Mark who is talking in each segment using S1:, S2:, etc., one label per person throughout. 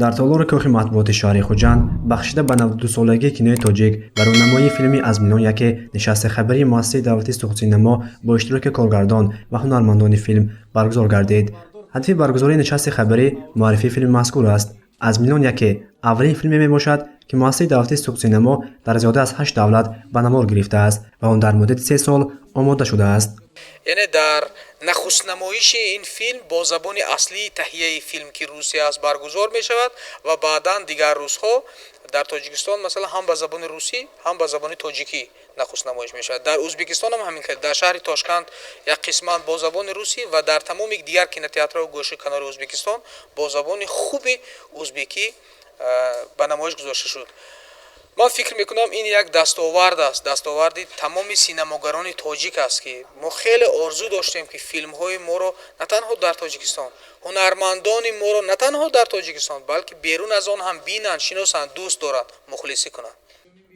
S1: дар толори кӯхи матбуоти шаҳри Хуҷанд бахшида ба 92 солагии кинои тоҷик ва рӯнамоии филми «Аз миллион яке» нишасти хабарии муассисаи давлати суқутсинамо бо иштироки коргардон ва ҳунармандони филм баргузор гардид. ҳадафи баргузории нишасти хабарӣ муаррифии филми мазкур аст. «Аз миллион яке» аввалин филме мебошад ки муассисаи давлати суқутсинамо дар зиёда аз 8 давлат ба намор гирифтааст ва он дар муддати 3 сол омода шудааст.
S2: یعنی در نخست نمایش این فیلم با زبان اصلی تهیه فیلم که روسی است برگزار می شود و بعدا دیگر روزها در تاجیکستان مثلا هم به زبان روسی هم به زبان تاجیکی نخست نمایش می شود. در ازبکستان هم همین که در شهر تاشکند یک قسمت با زبان روسی و در تمام دیگر کینوتئاترها و گوشه کنار ازبکستان با زبان خوب ازبکی به نمایش گذاشته شد. من فکر میکنم این یک دستاورد است، دستاوردی تمام سینماگران تاجیک است که ما خیلی آرزو داشتیم که فیلم های ما رو نه تنها در تاجیکستان، هنرمندان ما رو نه تنها در تاجیکستان بلکه بیرون از آن هم بینن، شناسن، دوست دارد، مخلصی کنند.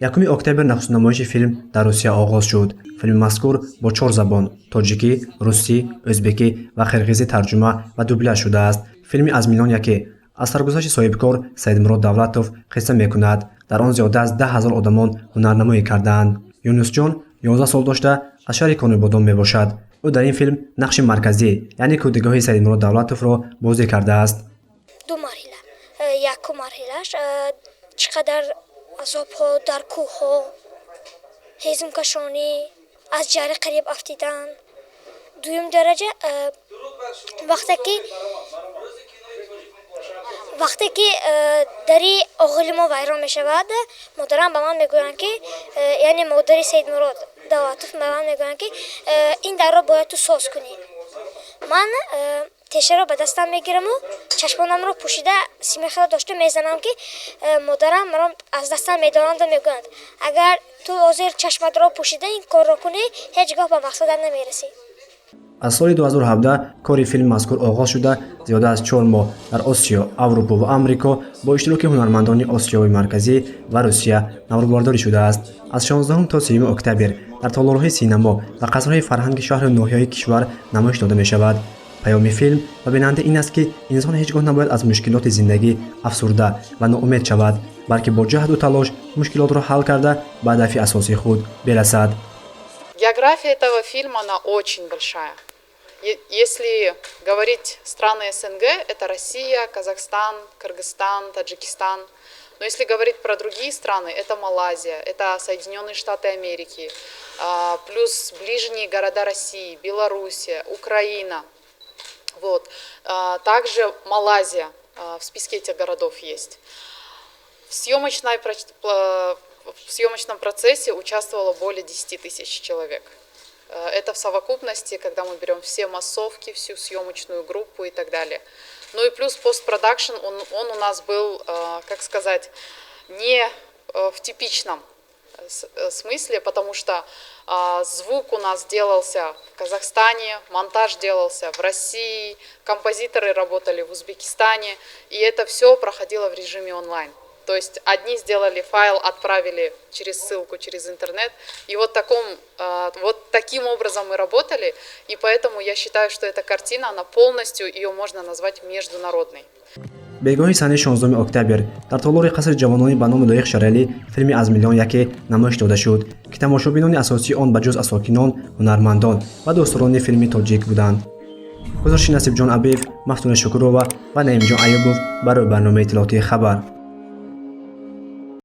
S1: 1 октябр нахуст намоиши филм дар Русия оғоз шуд. Филми мазкур бо 4 забон тоҷикӣ, русӣ, ӯзбекӣ ва қирғизӣ тарҷума ва дубляж шудааст. Филми «Аз миллион яке» аз саргузашти соҳибкор Саидмурод Давлатов қисса мекунад. дар он зиёда аз 10,000 одамон ҳунарнамоӣ карданд. Юнусҷон 11 сол дошта аз шаҳри Конурбодон мебошад. ӯ дар ин филм нақши марказӣ, яъне кӯдигоҳи Саидмурод Давлатовро бозӣ кардааст.
S3: ду марҳила. Якум марҳилаш чӣ қадар азобҳо дар кӯҳҳо, ҳезмкашонӣ, аз ҷари қариб афтидан. дуюм дараҷа вақте ки дари оғили мо вайрон мешавад, модарам ба ман мегӯянд ки, яъне модари Саидмурод Давлатов ба ман мегӯянд ки ин дарро бояд ту соз кунӣ. ман тешаро ба дастам мегираму чашмонамро пӯшида симехро дошта мезанам ки модарам маро аз дастам медоранд ва мегӯянд агар ту ҳозир чашматро пӯшида ин корро кунӣ ҳеҷ гоҳ ба мақсадат намерасӣ.
S1: аз соли 2017 кори филм мазкур оғоз шуда зиёда аз 4 моҳ дар Осиё, Аврупо ва Амрико бо иштироки ҳунармандони Осиёи марказӣ ва Русия навробардорӣ шудааст. аз 16 то 3 октябр дар толорҳои синемо ва қасрҳои фарҳанги шаҳру ноҳияҳои кишвар намоиш дода мешавад. паёми филм ба бинанда ин аст ки инсон ҳеҷ гоҳ набояд аз мушкилоти зиндагӣ афсурда ва ноумед шавад, балки бо ҷаҳду талош мушкилотро ҳал карда ба ҳадафи асосии худ берасад.
S4: География этого фильма, она очень большая. Если говорить страны СНГ, это Россия, Казахстан, Кыргызстан, Таджикистан. Но если говорить про другие страны, это Малайзия, это Соединенные Штаты Америки, плюс ближние города России, Белоруссия, Украина. Вот. Также Малайзия в списке этих городов есть. В съемочном процессе участвовало более 10 тысяч человек. Это в совокупности, когда мы берем все массовки, всю съемочную группу и так далее. Ну и плюс постпродакшн, он у нас был, как сказать, не в типичном смысле, потому что звук у нас делался в Казахстане, монтаж делался в России, композиторы работали в Узбекистане, и это все проходило в режиме онлайн. То есть одни сделали файл, отправили через ссылку, через интернет. И вот таким образом мы работали. И поэтому я считаю, что эта картина, она полностью, ее можно назвать международной.
S1: бегоҳи сани 16 октябр дар толори қасри ҷавонони ба номи Лоиқ Шаралӣ филми «Аз миллион яке» намоиш дода шуд ки тамошобинони асосии он ба ҷуз асокинон, ҳунармандон ва дӯстдорони филми тоҷик буданд. гузориши Насибҷон Абиев, Мафтуна Шукурова ва Наимҷон Аюбов барои барномаи иттилоотии Хабар.